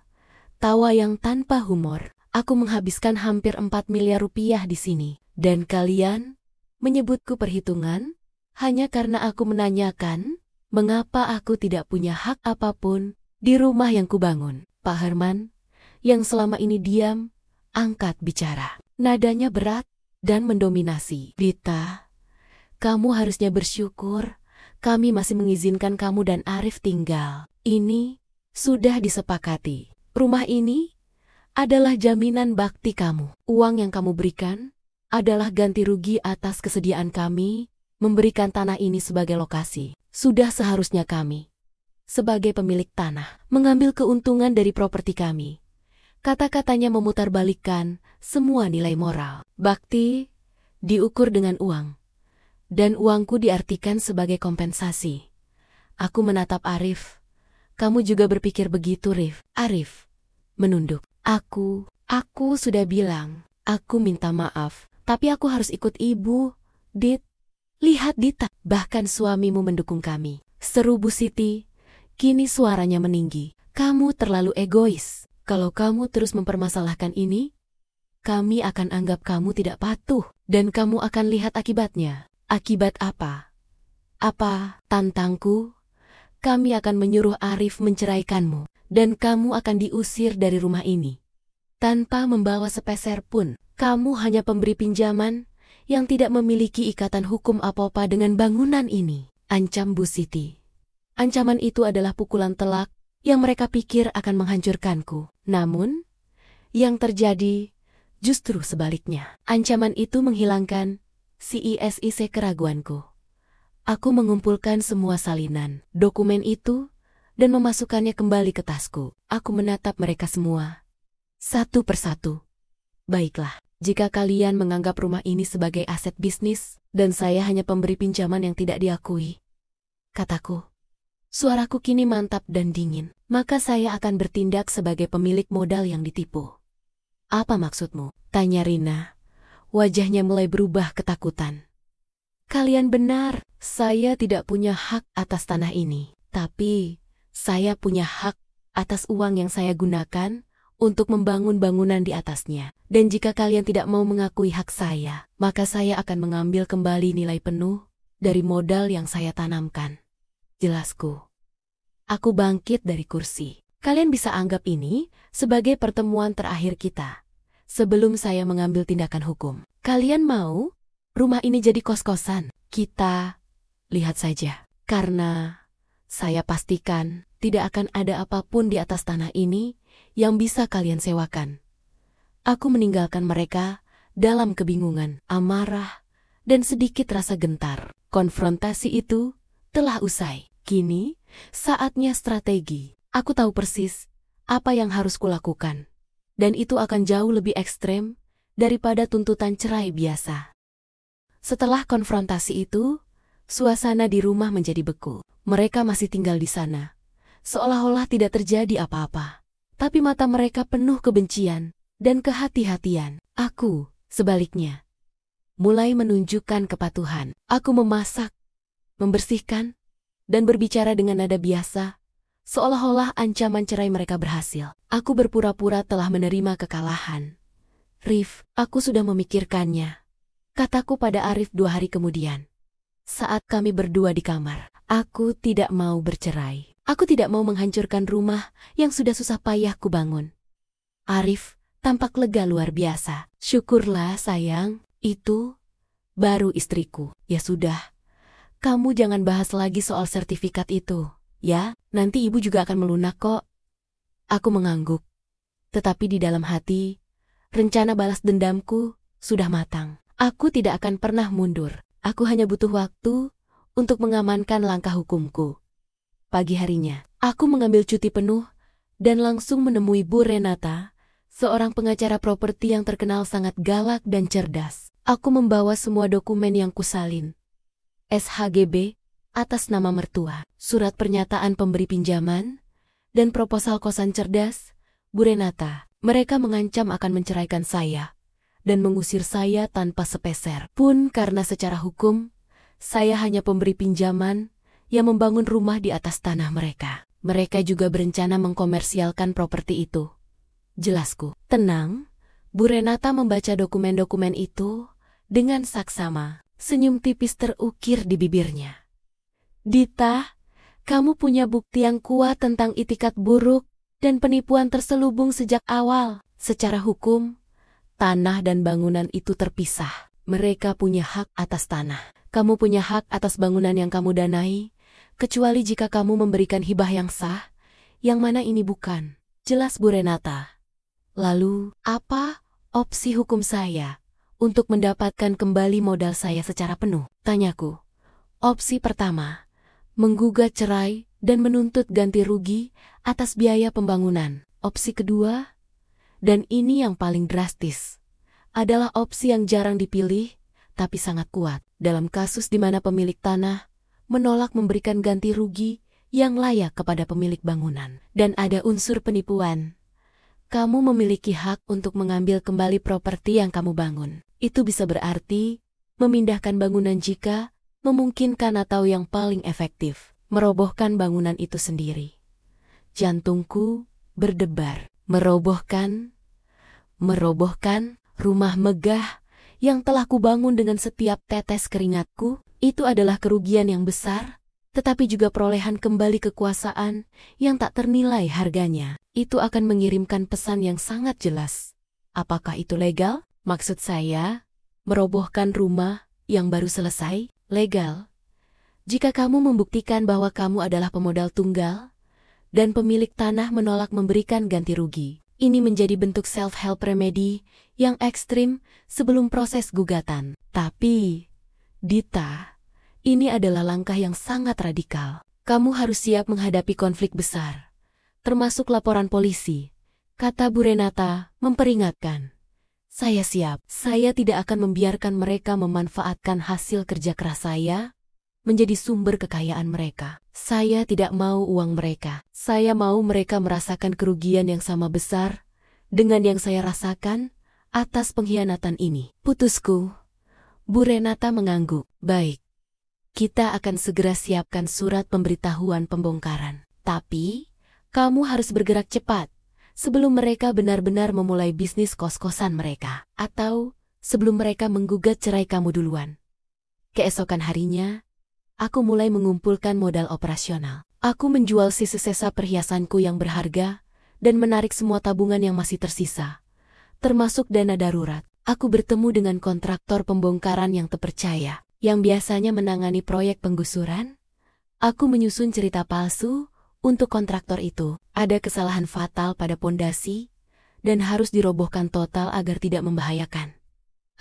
Tawa yang tanpa humor. Aku menghabiskan hampir 4 miliar rupiah di sini. Dan kalian menyebutku perhitungan hanya karena aku menanyakan mengapa aku tidak punya hak apapun di rumah yang kubangun. Pak Herman, yang selama ini diam, angkat bicara. Nadanya berat dan mendominasi. Dita, kamu harusnya bersyukur kami masih mengizinkan kamu dan Arif tinggal. Ini sudah disepakati. Rumah ini adalah jaminan bakti kamu. Uang yang kamu berikan adalah ganti rugi atas kesediaan kami memberikan tanah ini sebagai lokasi. Sudah seharusnya kami, sebagai pemilik tanah, mengambil keuntungan dari properti kami. Kata-katanya memutarbalikkan semua nilai moral. Bakti diukur dengan uang, dan uangku diartikan sebagai kompensasi. Aku menatap Arif. Kamu juga berpikir begitu, Rif? Arif menunduk. Aku sudah bilang, aku minta maaf, tapi aku harus ikut ibu. Dit, lihat Dita, bahkan suamimu mendukung kami. Seru Bu Siti, kini suaranya meninggi. Kamu terlalu egois. Kalau kamu terus mempermasalahkan ini, kami akan anggap kamu tidak patuh, dan kamu akan lihat akibatnya. Akibat apa? Apa, tantangku? Kami akan menyuruh Arif menceraikanmu, dan kamu akan diusir dari rumah ini. Tanpa membawa sepeser pun, kamu hanya pemberi pinjaman yang tidak memiliki ikatan hukum apa-apa dengan bangunan ini, ancam Bu Siti. Ancaman itu adalah pukulan telak yang mereka pikir akan menghancurkanku. Namun, yang terjadi justru sebaliknya. Ancaman itu menghilangkan CISIC keraguanku. Aku mengumpulkan semua salinan dokumen itu dan memasukkannya kembali ke tasku. Aku menatap mereka semua, satu persatu. Baiklah, jika kalian menganggap rumah ini sebagai aset bisnis, dan saya hanya pemberi pinjaman yang tidak diakui, kataku. Suaraku kini mantap dan dingin. Maka saya akan bertindak sebagai pemilik modal yang ditipu. Apa maksudmu? Tanya Rina. Wajahnya mulai berubah ketakutan. Kalian benar, saya tidak punya hak atas tanah ini. Tapi, saya punya hak atas uang yang saya gunakan untuk membangun bangunan di atasnya. Dan jika kalian tidak mau mengakui hak saya, maka saya akan mengambil kembali nilai penuh dari modal yang saya tanamkan. Jelasku. Aku bangkit dari kursi. Kalian bisa anggap ini sebagai pertemuan terakhir kita, sebelum saya mengambil tindakan hukum. Kalian mau rumah ini jadi kos-kosan? Kita lihat saja. Karena saya pastikan tidak akan ada apapun di atas tanah ini yang bisa kalian sewakan. Aku meninggalkan mereka dalam kebingungan, amarah, dan sedikit rasa gentar. Konfrontasi itu telah usai. Kini, saatnya strategi. Aku tahu persis apa yang harus kulakukan. Dan itu akan jauh lebih ekstrem daripada tuntutan cerai biasa. Setelah konfrontasi itu, suasana di rumah menjadi beku. Mereka masih tinggal di sana, seolah-olah tidak terjadi apa-apa. Tapi mata mereka penuh kebencian dan kehati-hatian. Aku, sebaliknya, mulai menunjukkan kepatuhan. Aku memasak, membersihkan, dan berbicara dengan nada biasa, seolah-olah ancaman cerai mereka berhasil. Aku berpura-pura telah menerima kekalahan. Rif, aku sudah memikirkannya, kataku pada Arif 2 hari kemudian. Saat kami berdua di kamar, aku tidak mau bercerai. Aku tidak mau menghancurkan rumah yang sudah susah payah kubangun. Arif tampak lega luar biasa. Syukurlah sayang, itu baru istriku. Ya sudah. Kamu jangan bahas lagi soal sertifikat itu, ya, nanti ibu juga akan melunak kok. Aku mengangguk. Tetapi di dalam hati, rencana balas dendamku sudah matang. Aku tidak akan pernah mundur. Aku hanya butuh waktu untuk mengamankan langkah hukumku. Pagi harinya, aku mengambil cuti penuh dan langsung menemui Bu Renata, seorang pengacara properti yang terkenal sangat galak dan cerdas. Aku membawa semua dokumen yang kusalin. SHGB atas nama mertua, surat pernyataan pemberi pinjaman, dan proposal kosan cerdas. Bu Renata, mereka mengancam akan menceraikan saya dan mengusir saya tanpa sepeser pun karena secara hukum, saya hanya pemberi pinjaman yang membangun rumah di atas tanah mereka. Mereka juga berencana mengkomersialkan properti itu. Jelasku. Tenang, Bu Renata membaca dokumen-dokumen itu dengan saksama. Senyum tipis terukir di bibirnya. Dita, kamu punya bukti yang kuat tentang itikat buruk dan penipuan terselubung sejak awal. Secara hukum, tanah dan bangunan itu terpisah. Mereka punya hak atas tanah. Kamu punya hak atas bangunan yang kamu danai, kecuali jika kamu memberikan hibah yang sah, yang mana ini bukan. Jelas Bu Renata. Lalu, apa opsi hukum saya untuk mendapatkan kembali modal saya secara penuh? Tanyaku. Opsi pertama, menggugat cerai dan menuntut ganti rugi atas biaya pembangunan. Opsi kedua, dan ini yang paling drastis, adalah opsi yang jarang dipilih, tapi sangat kuat. Dalam kasus di mana pemilik tanah menolak memberikan ganti rugi yang layak kepada pemilik bangunan, dan ada unsur penipuan, kamu memiliki hak untuk mengambil kembali properti yang kamu bangun. Itu bisa berarti memindahkan bangunan jika memungkinkan atau yang paling efektif, merobohkan bangunan itu sendiri. Jantungku berdebar. Merobohkan rumah megah yang telah kubangun dengan setiap tetes keringatku, itu adalah kerugian yang besar, tetapi juga perolehan kembali kekuasaan yang tak ternilai harganya. Itu akan mengirimkan pesan yang sangat jelas. Apakah itu legal? Maksud saya, merobohkan rumah yang baru selesai, legal. Jika kamu membuktikan bahwa kamu adalah pemodal tunggal, dan pemilik tanah menolak memberikan ganti rugi. Ini menjadi bentuk self-help remedy yang ekstrim sebelum proses gugatan. Tapi, Dita, ini adalah langkah yang sangat radikal. Kamu harus siap menghadapi konflik besar, termasuk laporan polisi, kata Bu Renata memperingatkan. Saya siap. Saya tidak akan membiarkan mereka memanfaatkan hasil kerja keras saya menjadi sumber kekayaan mereka. Saya tidak mau uang mereka. Saya mau mereka merasakan kerugian yang sama besar dengan yang saya rasakan atas pengkhianatan ini. Putusku. Bu Renata mengangguk. Baik. Kita akan segera siapkan surat pemberitahuan pembongkaran. Tapi, kamu harus bergerak cepat sebelum mereka benar-benar memulai bisnis kos-kosan mereka. Atau sebelum mereka menggugat cerai kamu duluan. Keesokan harinya, aku mulai mengumpulkan modal operasional. Aku menjual sisa-sisa perhiasanku yang berharga dan menarik semua tabungan yang masih tersisa, termasuk dana darurat. Aku bertemu dengan kontraktor pembongkaran yang terpercaya, yang biasanya menangani proyek penggusuran. Aku menyusun cerita palsu untuk kontraktor itu. Ada kesalahan fatal pada pondasi dan harus dirobohkan total agar tidak membahayakan.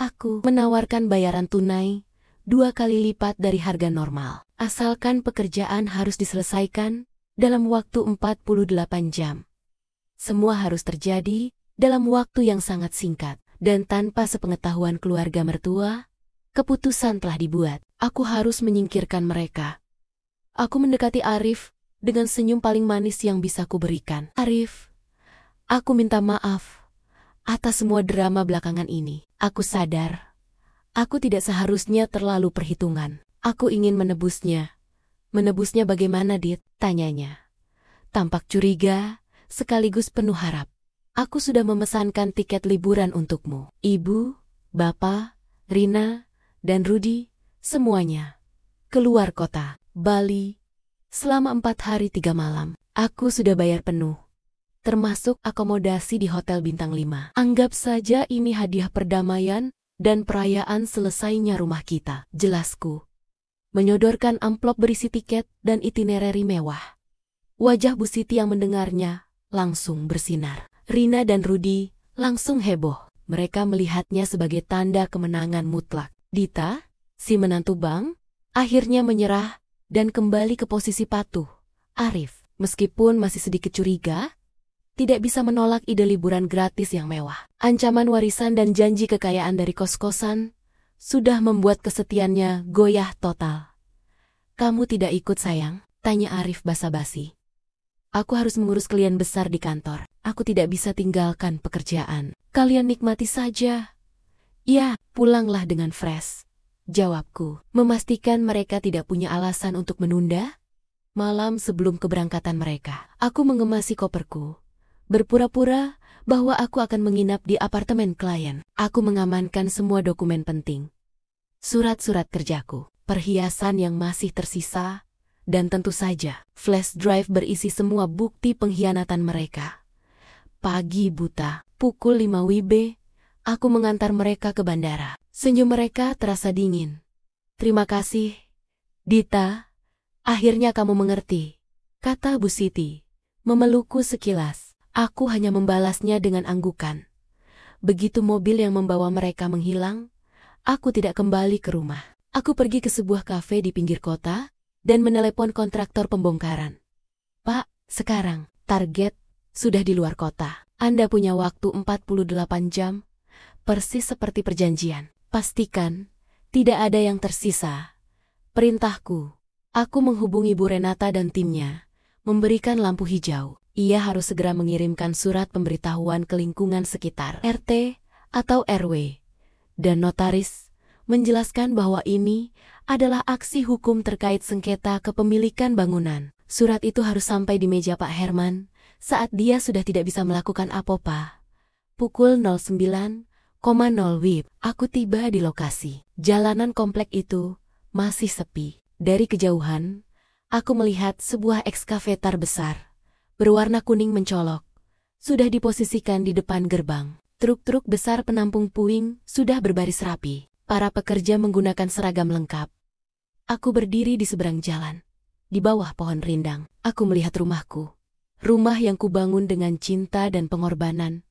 Aku menawarkan bayaran tunai 2 kali lipat dari harga normal, asalkan pekerjaan harus diselesaikan dalam waktu 48 jam. Semua harus terjadi dalam waktu yang sangat singkat, dan tanpa sepengetahuan keluarga mertua, keputusan telah dibuat. Aku harus menyingkirkan mereka. Aku mendekati Arif dengan senyum paling manis yang bisa kuberikan. Arif, aku minta maaf atas semua drama belakangan ini. Aku sadar aku tidak seharusnya terlalu perhitungan. Aku ingin menebusnya. Menebusnya bagaimana, Dit? Tanyanya. Tampak curiga, sekaligus penuh harap. Aku sudah memesankan tiket liburan untukmu. Ibu, Bapak, Rina, dan Rudi, semuanya. Keluar kota, Bali, selama 4 hari 3 malam. Aku sudah bayar penuh, termasuk akomodasi di Hotel Bintang 5. Anggap saja ini hadiah perdamaian dan perayaan selesainya rumah kita, jelasku. Menyodorkan amplop berisi tiket dan itinerary mewah. Wajah Bu Siti yang mendengarnya langsung bersinar. Rina dan Rudi langsung heboh. Mereka melihatnya sebagai tanda kemenangan mutlak. Dita, si menantu Bang, akhirnya menyerah dan kembali ke posisi patuh. Arif, meskipun masih sedikit curiga, tidak bisa menolak ide liburan gratis yang mewah. Ancaman warisan dan janji kekayaan dari kos-kosan sudah membuat kesetiaannya goyah total. Kamu tidak ikut, sayang? Tanya Arif basa-basi. Aku harus mengurus klien besar di kantor. Aku tidak bisa tinggalkan pekerjaan. Kalian nikmati saja. Ya, pulanglah dengan fresh, jawabku. Memastikan mereka tidak punya alasan untuk menunda. Malam sebelum keberangkatan mereka, aku mengemasi koperku. Berpura-pura bahwa aku akan menginap di apartemen klien. Aku mengamankan semua dokumen penting. Surat-surat kerjaku, perhiasan yang masih tersisa, dan tentu saja flash drive berisi semua bukti pengkhianatan mereka. Pagi buta, pukul 5 WIB, aku mengantar mereka ke bandara. Senyum mereka terasa dingin. Terima kasih, Dita. Akhirnya kamu mengerti, kata Bu Siti, memelukku sekilas. Aku hanya membalasnya dengan anggukan. Begitu mobil yang membawa mereka menghilang, aku tidak kembali ke rumah. Aku pergi ke sebuah kafe di pinggir kota dan menelepon kontraktor pembongkaran. Pak, sekarang, target sudah di luar kota. Anda punya waktu 48 jam, persis seperti perjanjian. Pastikan tidak ada yang tersisa. Perintahku. Aku menghubungi Bu Renata dan timnya, memberikan lampu hijau. Ia harus segera mengirimkan surat pemberitahuan ke lingkungan sekitar RT atau RW dan notaris, menjelaskan bahwa ini adalah aksi hukum terkait sengketa kepemilikan bangunan. Surat itu harus sampai di meja Pak Herman saat dia sudah tidak bisa melakukan apa-apa. Pukul 09.00 WIB. Aku tiba di lokasi. Jalanan komplek itu masih sepi. Dari kejauhan, aku melihat sebuah ekskavator besar, berwarna kuning mencolok, sudah diposisikan di depan gerbang. Truk-truk besar penampung puing sudah berbaris rapi. Para pekerja menggunakan seragam lengkap. Aku berdiri di seberang jalan. Di bawah pohon rindang, aku melihat rumahku. Rumah yang kubangun dengan cinta dan pengorbanan.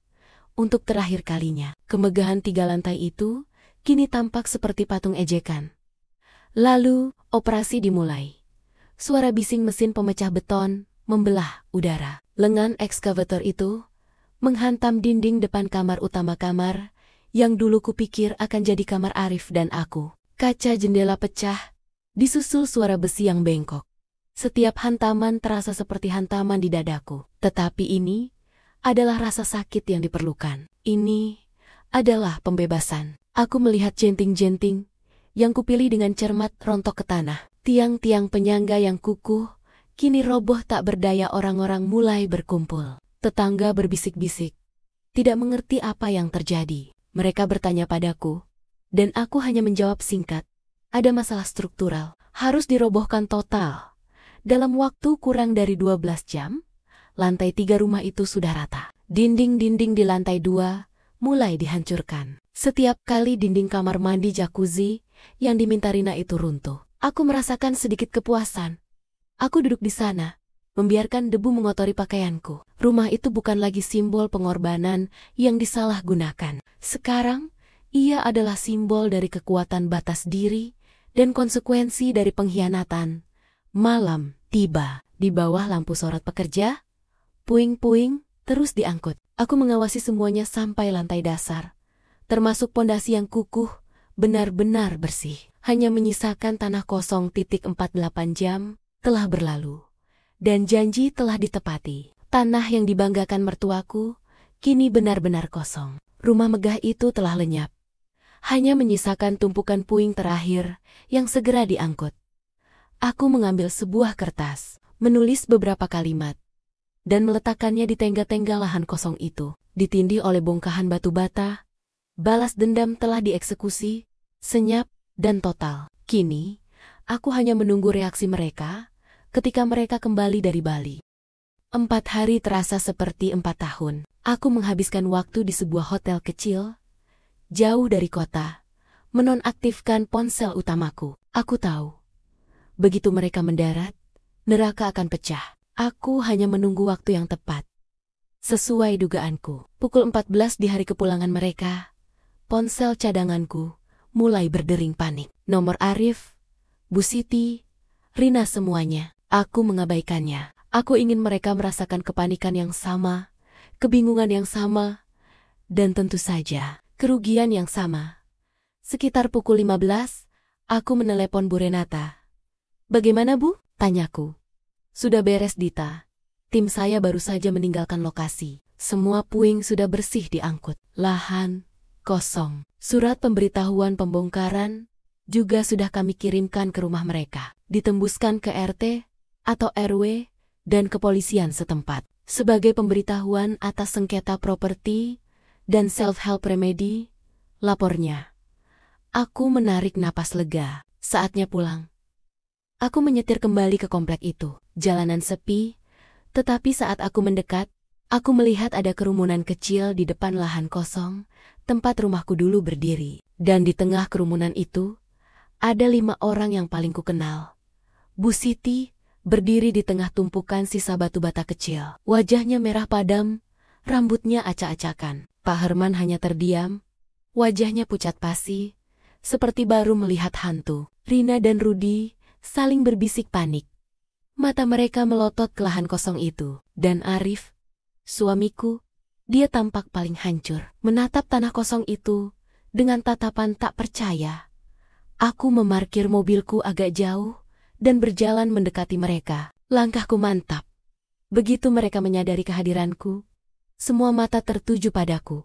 Untuk terakhir kalinya, kemegahan 3 lantai itu kini tampak seperti patung ejekan. Lalu, operasi dimulai. Suara bising mesin pemecah beton membelah udara. Lengan ekskavator itu menghantam dinding depan kamar utama kamar yang dulu kupikir akan jadi kamar Arif dan aku. Kaca jendela pecah, disusul suara besi yang bengkok. Setiap hantaman terasa seperti hantaman di dadaku. Tetapi ini adalah rasa sakit yang diperlukan. Ini adalah pembebasan. Aku melihat jenting-jenting yang kupilih dengan cermat rontok ke tanah. Tiang-tiang penyangga yang kukuh kini roboh tak berdaya. Orang-orang mulai berkumpul. Tetangga berbisik-bisik, tidak mengerti apa yang terjadi. Mereka bertanya padaku, dan aku hanya menjawab singkat. Ada masalah struktural, harus dirobohkan total. Dalam waktu kurang dari 12 jam, lantai 3 rumah itu sudah rata. Dinding-dinding di lantai 2 mulai dihancurkan. Setiap kali dinding kamar mandi jacuzzi yang diminta Rina itu runtuh, aku merasakan sedikit kepuasan. Aku duduk di sana, membiarkan debu mengotori pakaianku. Rumah itu bukan lagi simbol pengorbanan yang disalahgunakan. Sekarang, ia adalah simbol dari kekuatan batas diri dan konsekuensi dari pengkhianatan. Malam tiba. Di bawah lampu sorot pekerja, puing-puing terus diangkut. Aku mengawasi semuanya sampai lantai dasar, termasuk pondasi yang kukuh, benar-benar bersih. Hanya menyisakan tanah kosong. 48 jam telah berlalu, dan janji telah ditepati. Tanah yang dibanggakan mertuaku kini benar-benar kosong. Rumah megah itu telah lenyap. Hanya menyisakan tumpukan puing terakhir yang segera diangkut. Aku mengambil sebuah kertas, menulis beberapa kalimat, dan meletakkannya di tengga-tengga lahan kosong itu. Ditindih oleh bongkahan batu bata, balas dendam telah dieksekusi, senyap, dan total. Kini, aku hanya menunggu reaksi mereka ketika mereka kembali dari Bali. 4 hari terasa seperti 4 tahun. Aku menghabiskan waktu di sebuah hotel kecil, jauh dari kota, menonaktifkan ponsel utamaku. Aku tahu, begitu mereka mendarat, neraka akan pecah. Aku hanya menunggu waktu yang tepat. Sesuai dugaanku, pukul 14 di hari kepulangan mereka, ponsel cadanganku mulai berdering panik. Nomor Arif, Bu Siti, Rina, semuanya. Aku mengabaikannya. Aku ingin mereka merasakan kepanikan yang sama, kebingungan yang sama, dan tentu saja, kerugian yang sama. Sekitar pukul 15, aku menelepon Bu Renata. "Bagaimana, Bu?" tanyaku. "Sudah beres, Dita. Tim saya baru saja meninggalkan lokasi. Semua puing sudah bersih diangkut. Lahan kosong. Surat pemberitahuan pembongkaran juga sudah kami kirimkan ke rumah mereka. Ditembuskan ke RT atau RW dan kepolisian setempat. Sebagai pemberitahuan atas sengketa properti dan self-help remedy," lapornya. Aku menarik napas lega. Saatnya pulang. Aku menyetir kembali ke komplek itu. Jalanan sepi, tetapi saat aku mendekat, aku melihat ada kerumunan kecil di depan lahan kosong, tempat rumahku dulu berdiri. Dan di tengah kerumunan itu, ada 5 orang yang paling kukenal. Bu Siti berdiri di tengah tumpukan sisa batu bata kecil. Wajahnya merah padam, rambutnya acak-acakan. Pak Herman hanya terdiam, wajahnya pucat pasi, seperti baru melihat hantu. Rina dan Rudi saling berbisik panik. Mata mereka melotot ke lahan kosong itu. Dan Arif, suamiku, dia tampak paling hancur, menatap tanah kosong itu dengan tatapan tak percaya. Aku memarkir mobilku agak jauh dan berjalan mendekati mereka. Langkahku mantap. Begitu mereka menyadari kehadiranku, semua mata tertuju padaku,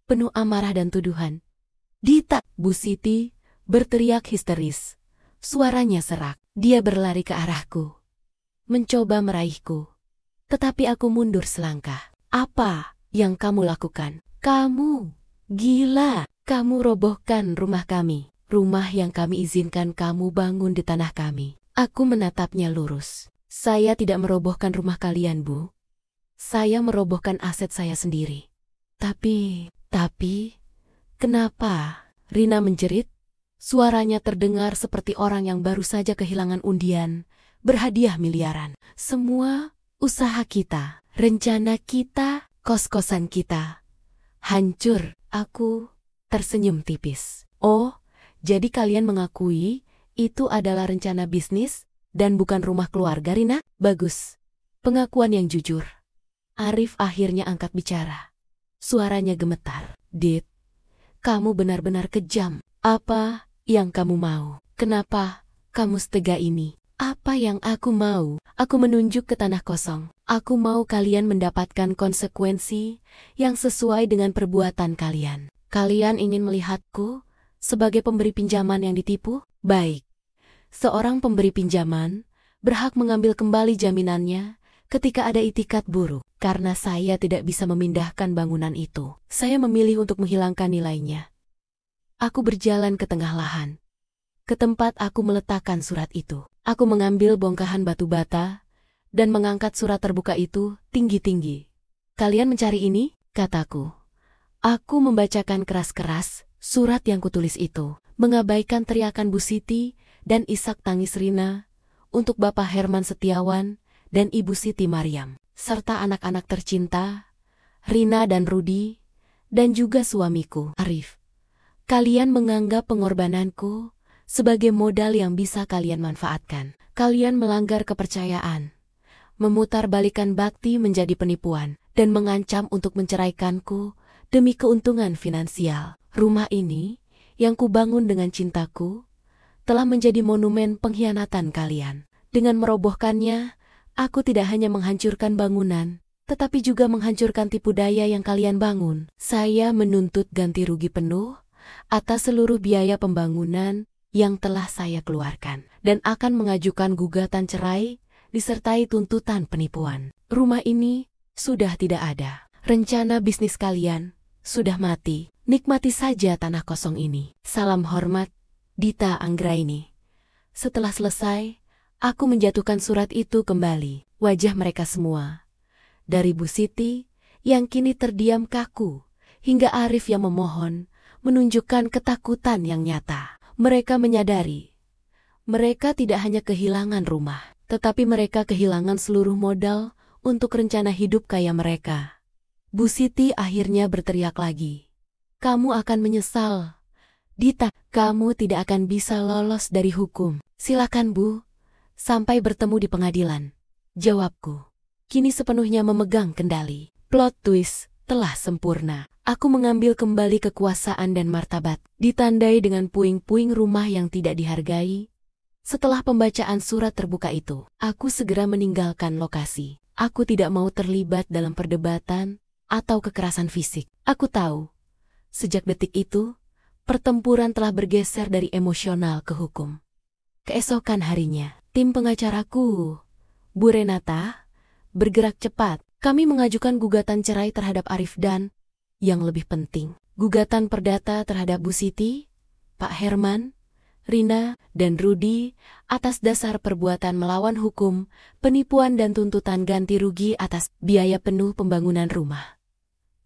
penuh amarah dan tuduhan. "Dita!" Bu Siti berteriak histeris. Suaranya serak. Dia berlari ke arahku, mencoba meraihku. Tetapi aku mundur selangkah. "Apa yang kamu lakukan? Kamu Gila, kamu robohkan rumah kami. Rumah yang kami izinkan kamu bangun di tanah kami. Aku menatapnya lurus. Saya tidak merobohkan rumah kalian, Bu. Saya merobohkan aset saya sendiri. Tapi, kenapa? Rina menjerit. Suaranya terdengar seperti orang yang baru saja kehilangan undian, berhadiah miliaran. Semua usaha kita, rencana kita, kos-kosan kita hancur. Aku tersenyum tipis. Oh, jadi kalian mengakui itu adalah rencana bisnis dan bukan rumah keluarga, Rina? Bagus. Pengakuan yang jujur. Arif akhirnya angkat bicara. Suaranya gemetar. Dit, kamu benar-benar kejam. Apa yang kamu mau? Kenapa kamu setega ini? Apa yang aku mau? Aku menunjuk ke tanah kosong. Aku mau kalian mendapatkan konsekuensi yang sesuai dengan perbuatan kalian. Kalian ingin melihatku sebagai pemberi pinjaman yang ditipu? Baik. Seorang pemberi pinjaman berhak mengambil kembali jaminannya ketika ada itikat buruk. Karena saya tidak bisa memindahkan bangunan itu, saya memilih untuk menghilangkan nilainya. Aku berjalan ke tengah lahan. Ke tempat aku meletakkan surat itu. Aku mengambil bongkahan batu bata dan mengangkat surat terbuka itu tinggi-tinggi. Kalian mencari ini? Kataku. Aku membacakan keras-keras surat yang kutulis itu, mengabaikan teriakan Bu Siti dan isak tangis Rina untuk Bapak Herman Setiawan dan Ibu Siti Mariam, serta anak-anak tercinta, Rina dan Rudi, dan juga suamiku, Arif. Kalian menganggap pengorbananku sebagai modal yang bisa kalian manfaatkan. Kalian melanggar kepercayaan, memutarbalikkan bakti menjadi penipuan, dan mengancam untuk menceraikanku demi keuntungan finansial. Rumah ini, yang kubangun dengan cintaku, telah menjadi monumen pengkhianatan kalian. Dengan merobohkannya, aku tidak hanya menghancurkan bangunan, tetapi juga menghancurkan tipu daya yang kalian bangun. Saya menuntut ganti rugi penuh atas seluruh biaya pembangunan yang telah saya keluarkan, dan akan mengajukan gugatan cerai disertai tuntutan penipuan. Rumah ini sudah tidak ada. Rencana bisnis kalian sudah mati. Nikmati saja tanah kosong ini. Salam hormat, Dita Anggraini. Setelah selesai, aku menjatuhkan surat itu kembali. Wajah mereka semua, dari Bu Siti yang kini terdiam kaku, hingga Arif yang memohon, menunjukkan ketakutan yang nyata. Mereka menyadari, mereka tidak hanya kehilangan rumah, tetapi mereka kehilangan seluruh modal untuk rencana hidup kaya mereka. Bu Siti akhirnya berteriak lagi. Kamu akan menyesal. Dita, kamu tidak akan bisa lolos dari hukum. Silakan Bu, sampai bertemu di pengadilan. Jawabku. Kini sepenuhnya memegang kendali. Plot twist telah sempurna. Aku mengambil kembali kekuasaan dan martabat, ditandai dengan puing-puing rumah yang tidak dihargai. Setelah pembacaan surat terbuka itu, aku segera meninggalkan lokasi. Aku tidak mau terlibat dalam perdebatan atau kekerasan fisik. Aku tahu, sejak detik itu, pertempuran telah bergeser dari emosional ke hukum. Keesokan harinya, tim pengacaraku, Bu Renata, bergerak cepat. Kami mengajukan gugatan cerai terhadap Arif dan, yang lebih penting, gugatan perdata terhadap Bu Siti, Pak Herman, Rina, dan Rudi atas dasar perbuatan melawan hukum, penipuan dan tuntutan ganti rugi atas biaya penuh pembangunan rumah.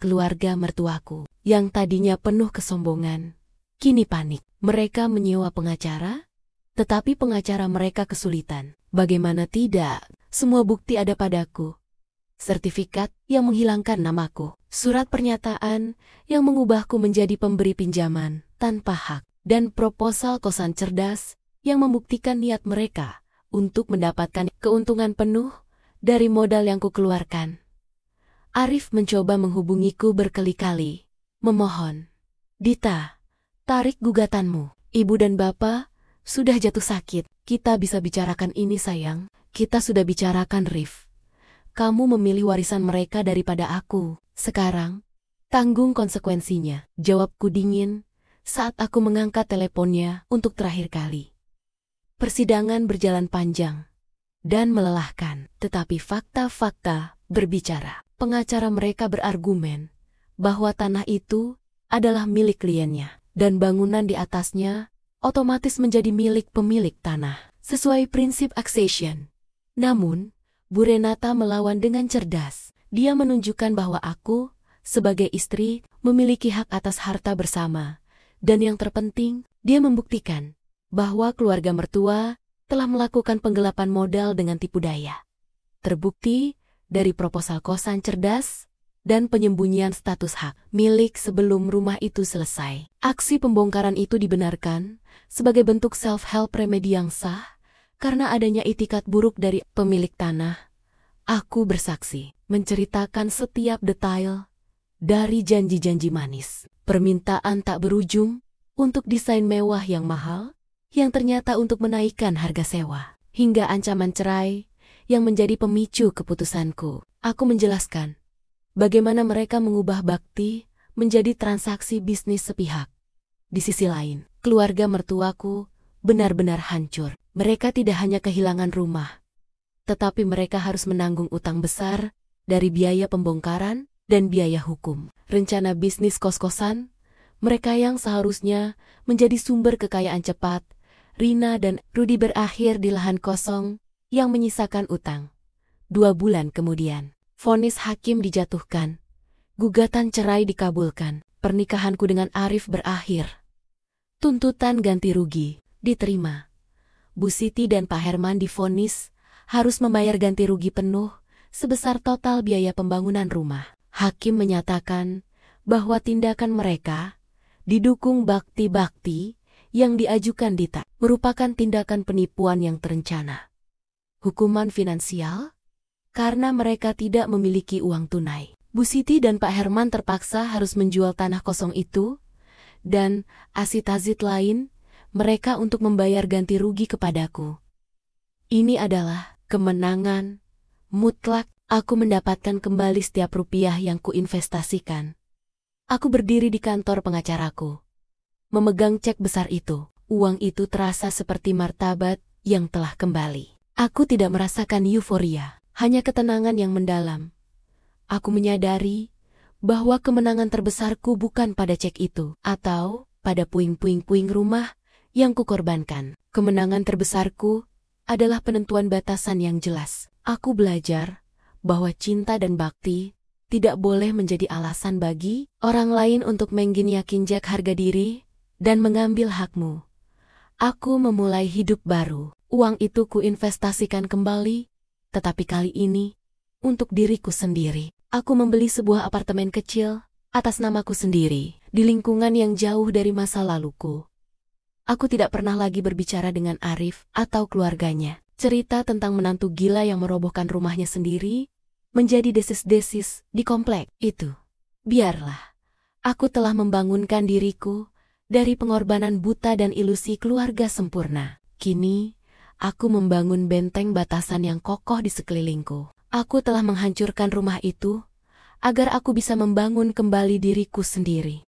Keluarga mertuaku, yang tadinya penuh kesombongan, kini panik. Mereka menyewa pengacara, tetapi pengacara mereka kesulitan. Bagaimana tidak, semua bukti ada padaku. Sertifikat yang menghilangkan namaku, surat pernyataan yang mengubahku menjadi pemberi pinjaman tanpa hak, dan proposal kosan cerdas yang membuktikan niat mereka untuk mendapatkan keuntungan penuh dari modal yang kukeluarkan. Arif mencoba menghubungiku berkali-kali, memohon, Dita, tarik gugatanmu. Ibu dan Bapak sudah jatuh sakit. Kita bisa bicarakan ini sayang. Kita sudah bicarakan Rif. Kamu memilih warisan mereka daripada aku. Sekarang, tanggung konsekuensinya. Jawabku dingin saat aku mengangkat teleponnya untuk terakhir kali. Persidangan berjalan panjang dan melelahkan, tetapi fakta-fakta berbicara. Pengacara mereka berargumen bahwa tanah itu adalah milik kliennya, dan bangunan di atasnya otomatis menjadi milik pemilik tanah, sesuai prinsip accession. Namun, Bu Renata melawan dengan cerdas. Dia menunjukkan bahwa aku, sebagai istri, memiliki hak atas harta bersama. Dan yang terpenting, dia membuktikan bahwa keluarga mertua telah melakukan penggelapan modal dengan tipu daya. Terbukti dari proposal kosan cerdas dan penyembunyian status hak milik sebelum rumah itu selesai. Aksi pembongkaran itu dibenarkan sebagai bentuk self-help remedy yang sah karena adanya itikat buruk dari pemilik tanah. Aku bersaksi, menceritakan setiap detail dari janji-janji manis, permintaan tak berujung untuk desain mewah yang mahal, yang ternyata untuk menaikkan harga sewa, hingga ancaman cerai yang menjadi pemicu keputusanku. Aku menjelaskan bagaimana mereka mengubah bakti menjadi transaksi bisnis sepihak. Di sisi lain, keluarga mertuaku benar-benar hancur. Mereka tidak hanya kehilangan rumah, tetapi mereka harus menanggung utang besar dari biaya pembongkaran dan biaya hukum. Rencana bisnis kos-kosan, mereka yang seharusnya menjadi sumber kekayaan cepat, Rina dan Rudi berakhir di lahan kosong yang menyisakan utang. 2 bulan kemudian, vonis hakim dijatuhkan. Gugatan cerai dikabulkan. Pernikahanku dengan Arif berakhir. Tuntutan ganti rugi diterima. Bu Siti dan Pak Herman divonis harus membayar ganti rugi penuh sebesar total biaya pembangunan rumah. Hakim menyatakan bahwa tindakan mereka didukung bakti-bakti yang diajukan Dita merupakan tindakan penipuan yang terencana. Hukuman finansial karena mereka tidak memiliki uang tunai. Bu Siti dan Pak Herman terpaksa harus menjual tanah kosong itu dan asit-asit lain mereka untuk membayar ganti rugi kepadaku. Ini adalah kemenangan mutlak. Aku mendapatkan kembali setiap rupiah yang kuinvestasikan. Aku berdiri di kantor pengacaraku, memegang cek besar itu. Uang itu terasa seperti martabat yang telah kembali. Aku tidak merasakan euforia, hanya ketenangan yang mendalam. Aku menyadari bahwa kemenangan terbesarku bukan pada cek itu, atau pada puing-puing rumah yang kukorbankan. Kemenangan terbesarku adalah penentuan batasan yang jelas. Aku belajar bahwa cinta dan bakti tidak boleh menjadi alasan bagi orang lain untuk menginjak harga diri dan mengambil hakmu. Aku memulai hidup baru. Uang itu kuinvestasikan kembali, tetapi kali ini untuk diriku sendiri. Aku membeli sebuah apartemen kecil atas namaku sendiri di lingkungan yang jauh dari masa laluku. Aku tidak pernah lagi berbicara dengan Arif atau keluarganya. Cerita tentang menantu gila yang merobohkan rumahnya sendiri menjadi desis-desis di komplek itu. Biarlah, aku telah membangunkan diriku dari pengorbanan buta dan ilusi keluarga sempurna. Kini, aku membangun benteng batasan yang kokoh di sekelilingku. Aku telah menghancurkan rumah itu agar aku bisa membangun kembali diriku sendiri.